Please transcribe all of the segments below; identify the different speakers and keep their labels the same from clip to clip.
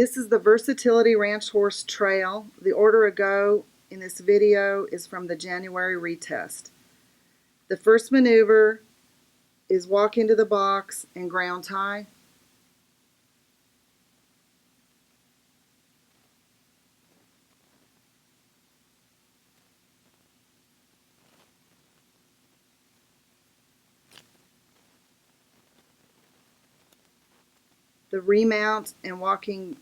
Speaker 1: This is the Versatility Ranch Horse Trail. The order of go in this video is from the January retest. The first maneuver is walk into the box and ground tie. The remount and walking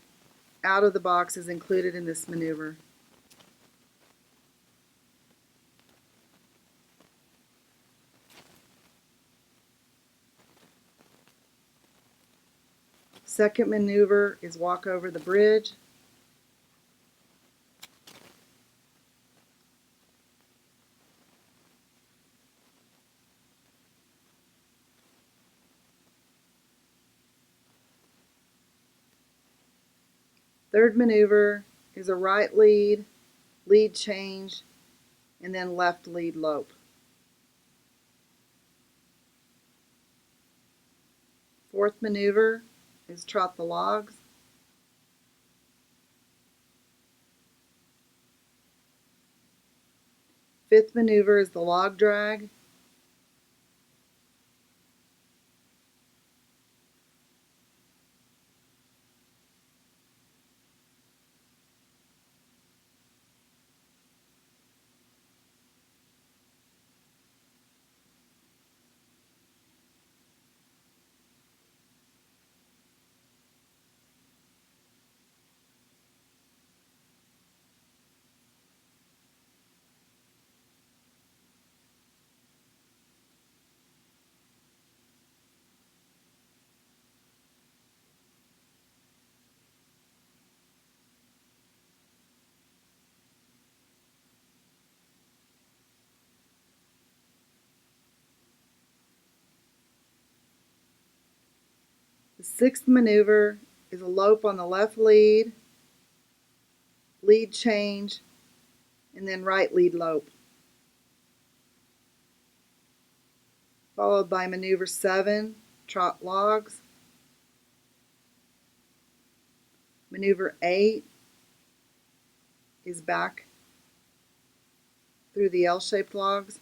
Speaker 1: out of the box is included in this maneuver. Second maneuver is walk over the bridge. Third maneuver is a right lead, lead change, and then left lead lope. Fourth maneuver is trot the logs. Fifth maneuver is the log drag. The sixth maneuver is a lope on the left lead, lead change, and then right lead lope. Followed by maneuver 7, trot logs. Maneuver 8 is back through the L-shaped logs.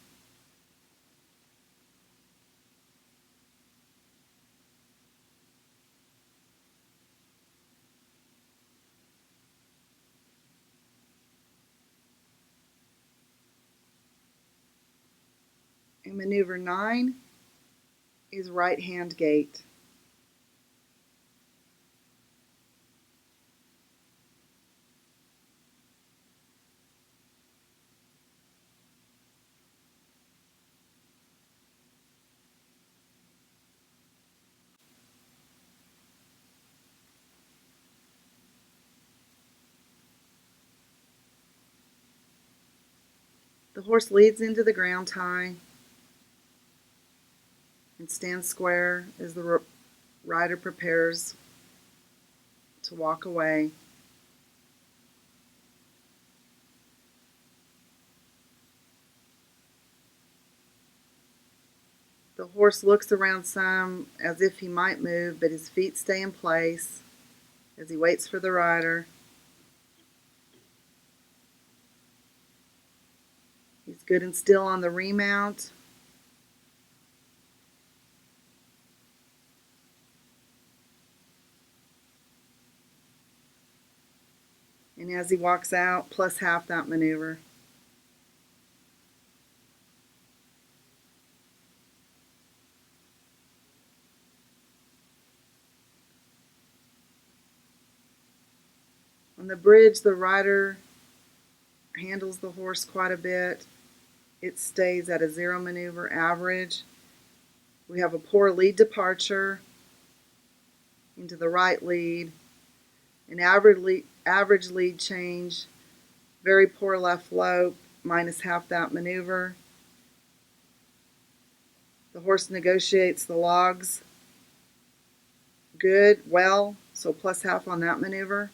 Speaker 1: And maneuver 9 is right hand gate. The horse leads into the ground tie and stands square as the rider prepares to walk away. The horse looks around some as if he might move, but his feet stay in place as he waits for the rider. He's good and still on the remount. And as he walks out, plus half that maneuver. On the bridge, the rider handles the horse quite a bit. It stays at a 0 maneuver average. We have a poor lead departure into the right lead, an average lead change, very poor left lope, minus half that maneuver. The horse negotiates the logs good, well, so plus half on that maneuver.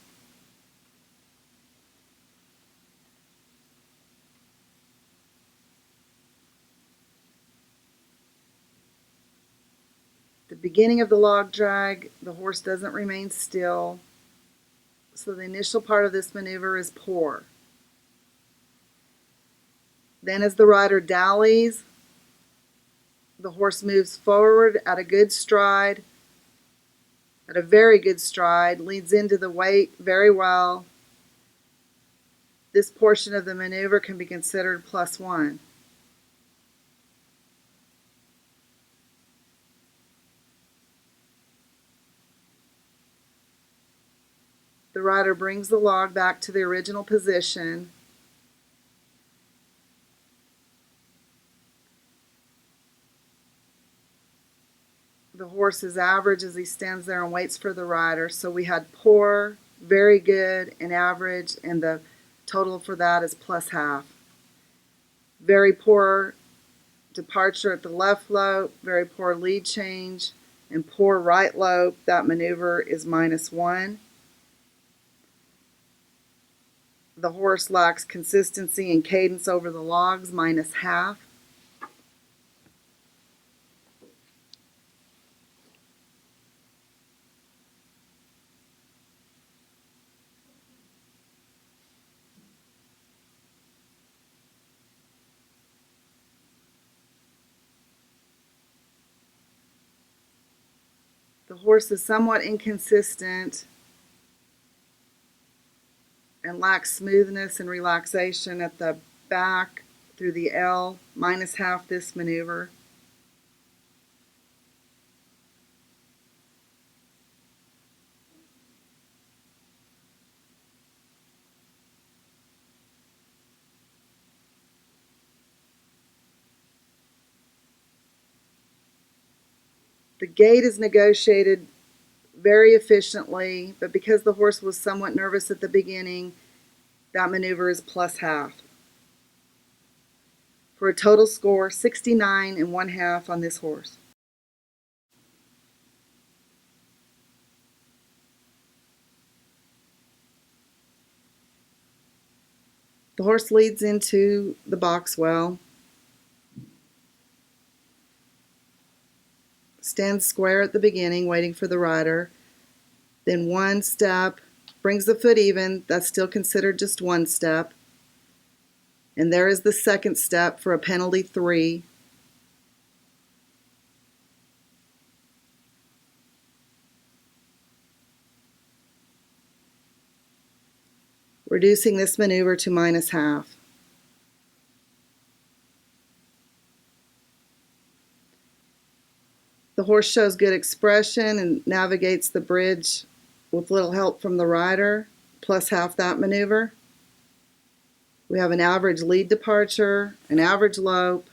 Speaker 1: The beginning of the log drag, the horse doesn't remain still. So the initial part of this maneuver is poor. Then as the rider dallies, the horse moves forward at a good stride, at a very good stride, leads into the weight very well. This portion of the maneuver can be considered +1. The rider brings the log back to the original position. The horse is average as he stands there and waits for the rider. So we had poor, very good, and average, and the total for that is +1/2. Very poor departure at the left lope, very poor lead change, and poor right lope. That maneuver is -1. The horse lacks consistency and cadence over the logs, -1/2. The horse is somewhat inconsistent and lacks smoothness and relaxation at the back through the L, -1/2 this maneuver. The gait is negotiated very efficiently, but because the horse was somewhat nervous at the beginning, that maneuver is +1/2. For a total score 69 1/2 on this horse. The horse leads into the box well, stands square at the beginning waiting for the rider, then one step, brings the foot even, that's still considered just one step, and there is the second step for a penalty 3. Reducing this maneuver to -1/2. The horse shows good expression and navigates the bridge with little help from the rider, +1/2 that maneuver. We have an average lead departure, an average lope,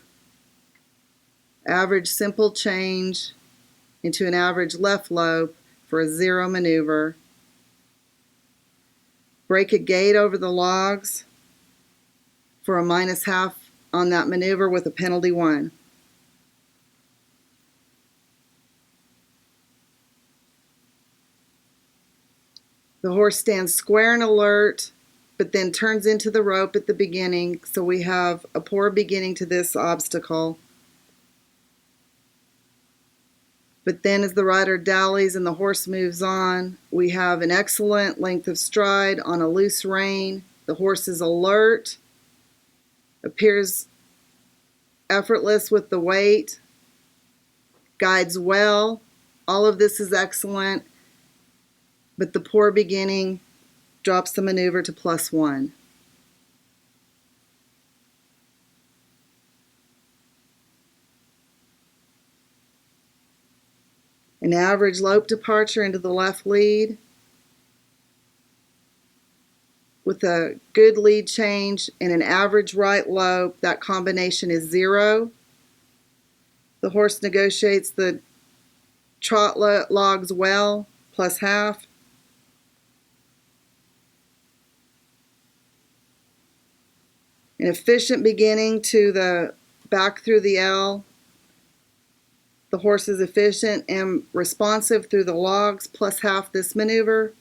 Speaker 1: average simple change into an average left lope for a 0 maneuver. Break a gate over the logs for a -1/2 on that maneuver with a penalty 1. The horse stands square and alert, but then turns into the rope at the beginning, so we have a poor beginning to this obstacle. But then as the rider dallies and the horse moves on, we have an excellent length of stride on a loose rein. The horse is alert, appears effortless with the weight, guides well. All of this is excellent, but the poor beginning drops the maneuver to +1. An average lope departure into the left lead with a good lead change and an average right lope. That combination is 0. The horse negotiates the trot logs well, +1/2. An efficient beginning to the back through the L. The horse is efficient and responsive through the logs, +1/2 this maneuver.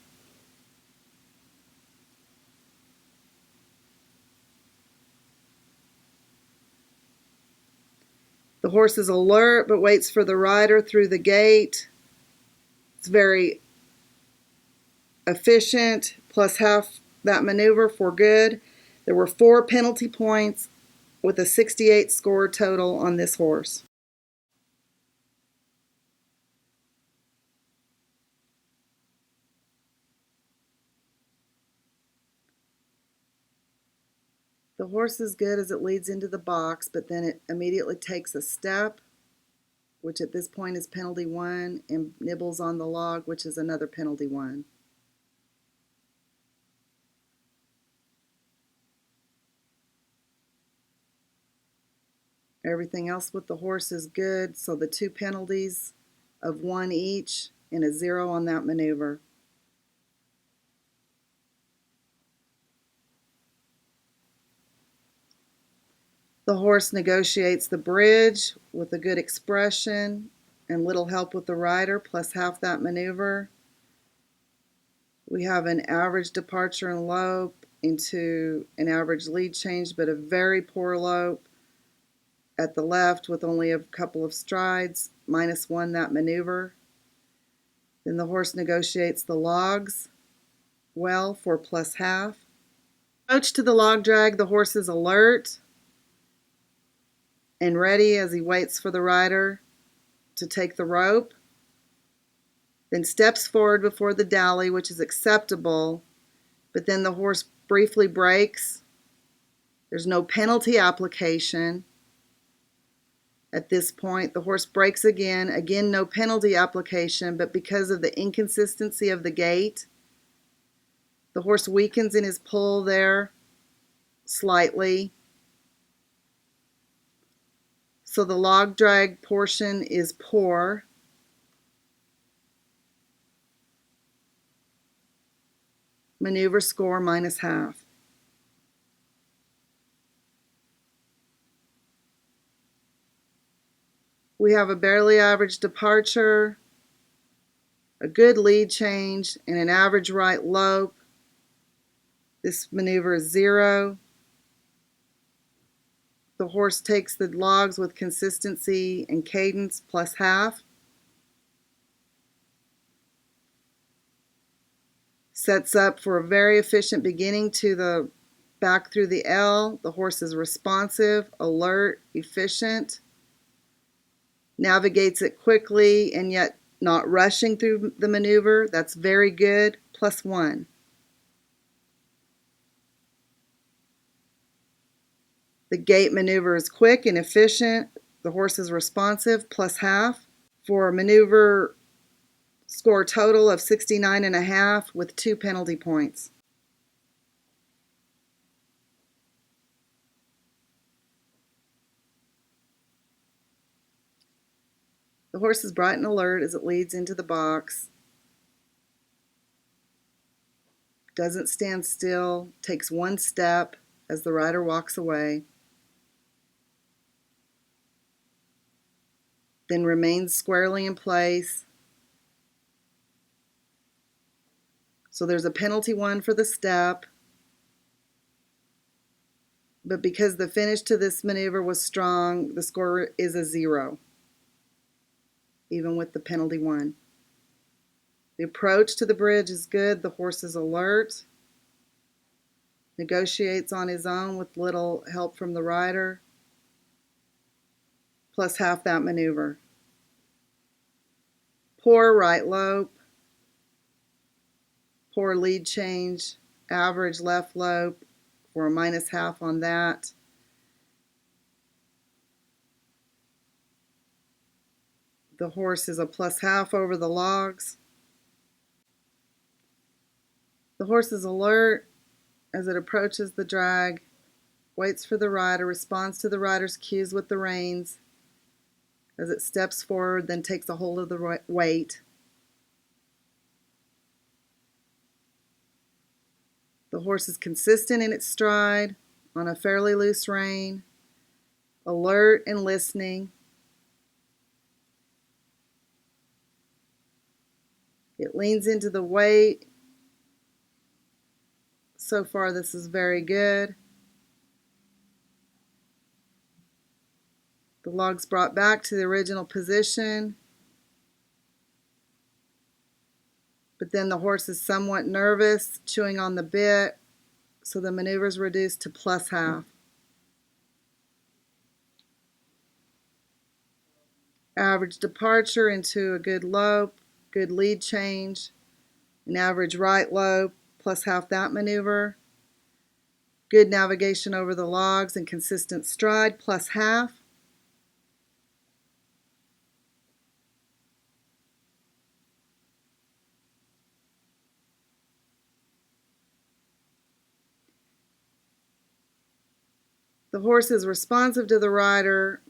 Speaker 1: The horse is alert but waits for the rider through the gate. It's very efficient, plus half that maneuver for good. There were 4 penalty points with a 68 score total on this horse. The horse is good as it leads into the box, but then it immediately takes a step, which at this point is penalty 1, and nibbles on the log, which is another penalty 1. Everything else with the horse is good, so the 2 penalties of 1 each and a 0 on that maneuver. The horse negotiates the bridge with a good expression and little help with the rider, plus half that maneuver. We have an average departure and lope into an average lead change, but a very poor lope at the left with only a couple of strides, -1 that maneuver. Then the horse negotiates the logs well for plus half. Approach to the log drag, the horse is alert and ready as he waits for the rider to take the rope, then steps forward before the dally, which is acceptable, but then the horse briefly breaks. There's no penalty application. At this point, the horse breaks again. Again, no penalty application, but because of the inconsistency of the gait, the horse weakens in his pull there slightly. So the log drag portion is poor. Maneuver score -1/2. We have a barely average departure, a good lead change, and an average right lope. This maneuver is 0. The horse takes the logs with consistency and cadence plus half. Sets up for a very efficient beginning to the back through the L. The horse is responsive, alert, efficient. Navigates it quickly and yet not rushing through the maneuver. That's very good, +1. The gait maneuver is quick and efficient. The horse is responsive, +1/2. For a maneuver score total of 69.5 with 2 penalty points. The horse is bright and alert as it leads into the box. Doesn't stand still, takes 1 step as the rider walks away. Then remains squarely in place. So there's a penalty 1 for the step, but because the finish to this maneuver was strong, the score is a 0, even with the penalty 1. The approach to the bridge is good. The horse is alert, negotiates on his own with little help from the rider, plus half that maneuver. Poor right lope, poor lead change, average left lope for a -1/2 on that. The horse is a +1/2 over the logs. The horse is alert as it approaches the drag, waits for the rider, responds to the rider's cues with the reins as it steps forward, then takes a hold of the weight. The horse is consistent in its stride on a fairly loose rein, alert and listening. It leans into the weight. So far, this is very good. The log's brought back to the original position. but then the horse is somewhat nervous, chewing on the bit, so the maneuver is reduced to plus half. Average departure into a good lope, good lead change, an average right lope, plus half that maneuver. Good navigation over the logs and consistent stride, plus half. The horse is responsive to the rider,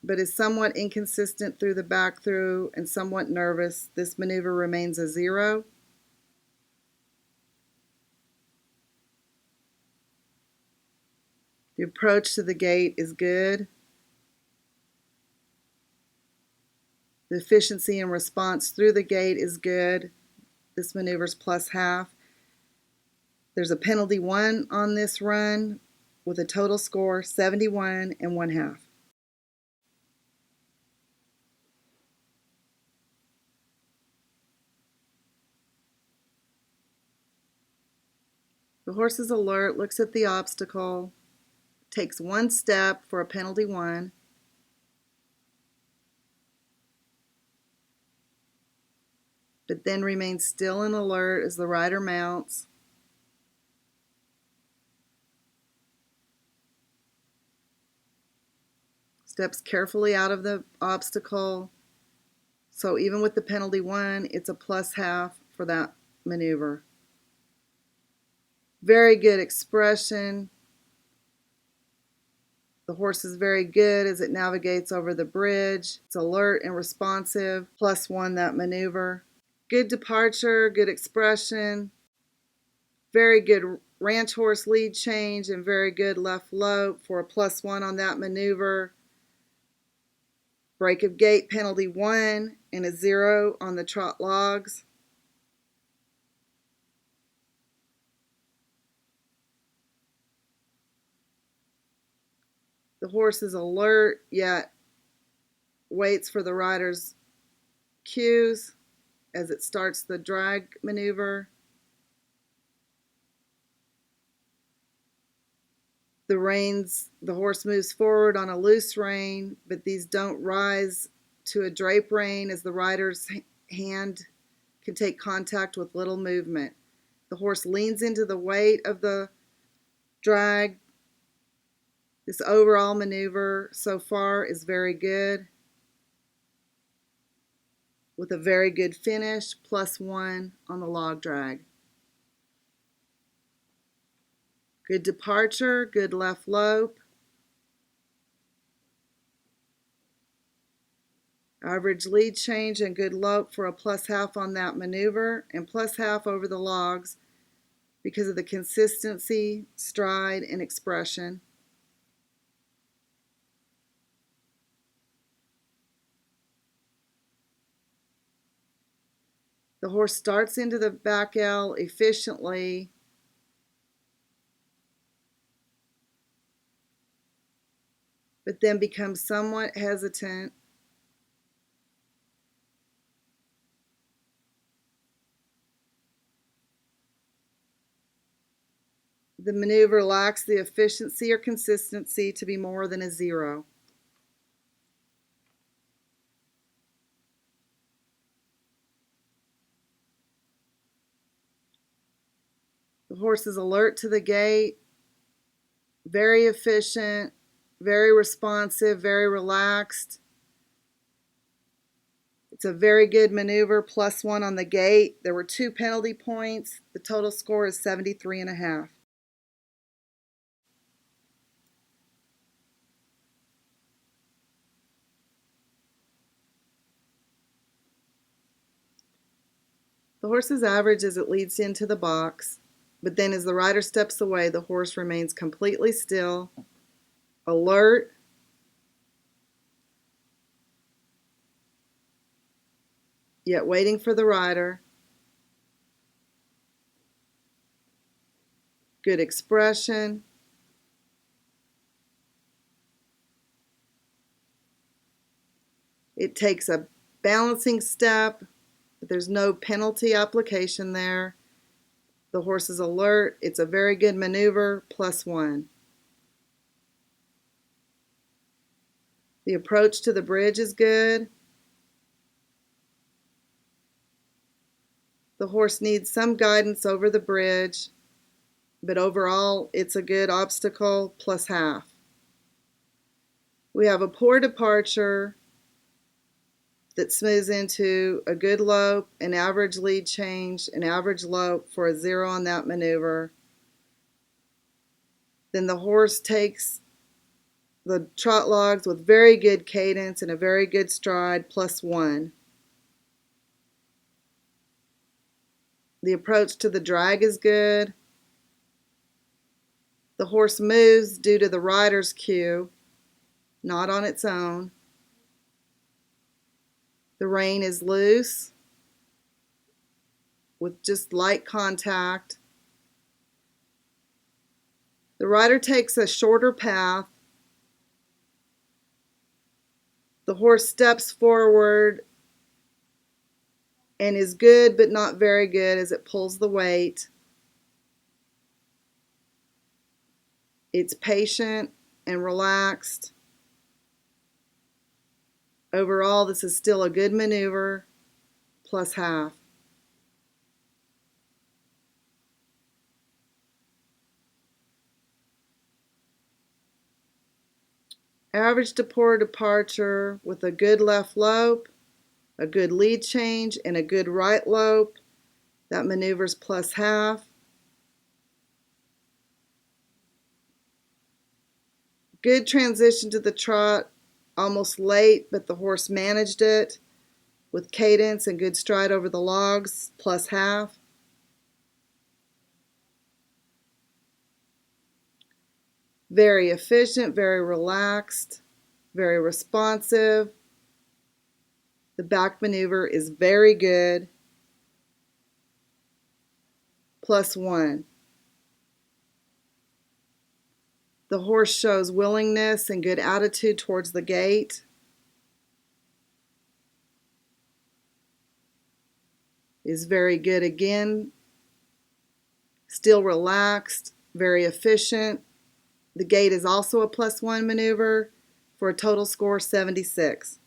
Speaker 1: but is somewhat inconsistent through the back through and somewhat nervous. This maneuver remains a 0. The approach to the gate is good. The efficiency and response through the gate is good. This maneuver is plus half. There's a penalty 1 on this run with a total score 71 1/2. The horse is alert, looks at the obstacle, takes 1 step for a penalty 1, but then remains still and alert as the rider mounts. Steps carefully out of the obstacle, so even with the penalty 1, it's a plus half for that maneuver. Very good expression. The horse is very good as it navigates over the bridge. It's alert and responsive, plus 1 that maneuver. Good departure, good expression, very good ranch horse lead change, and very good left lope for a plus 1 on that maneuver. Break of gate penalty 1 and a 0 on the trot logs. The horse is alert, yet waits for the rider's cues as it starts the drag maneuver. The reins, the horse moves forward on a loose rein, but these don't rise to a drape rein as the rider's hand can take contact with little movement. The horse leans into the weight of the drag. This overall maneuver so far is very good, with a very good finish, plus 1 on the log drag. Good departure, good left lope. Average lead change and good lope for a plus half on that maneuver, and plus half over the logs because of the consistency, stride, and expression. The horse starts into the back L efficiently, but then becomes somewhat hesitant. The maneuver lacks the efficiency or consistency to be more than a 0. The horse is alert to the gate, very efficient, very responsive, very relaxed. It's a very good maneuver, plus 1 on the gate. There were 2 penalty points. The total score is 73 1/2. The horse is average as it leads into the box, but then as the rider steps away, the horse remains completely still, alert, yet waiting for the rider. Good expression. It takes a balancing step but there's no penalty application there. The horse is alert. It's a very good maneuver, +1. The approach to the bridge is good. The horse needs some guidance over the bridge, but overall it's a good obstacle, +1/2. We have a poor departure that smooths into a good lope, an average lead change, an average lope for a 0 on that maneuver. Then the horse takes the trot logs with very good cadence and a very good stride, +1. The approach to the drag is good. The horse moves due to the rider's cue, not on its own. The rein is loose with just light contact. The rider takes a shorter path. The horse steps forward and is good but not very good as it pulls the weight. It's patient and relaxed. Overall, this is still a good maneuver, +1/2. Average to poor departure with a good left lope, a good lead change, and a good right lope. That maneuver's +1/2. Good transition to the trot, almost late, but the horse managed it with cadence and good stride over the logs, +1/2. Very efficient, very relaxed, very responsive. The back maneuver is very good, +1. The horse shows willingness and good attitude towards the gate. Is very good again. Still relaxed, very efficient. The gate is also a +1 maneuver for a total score 76.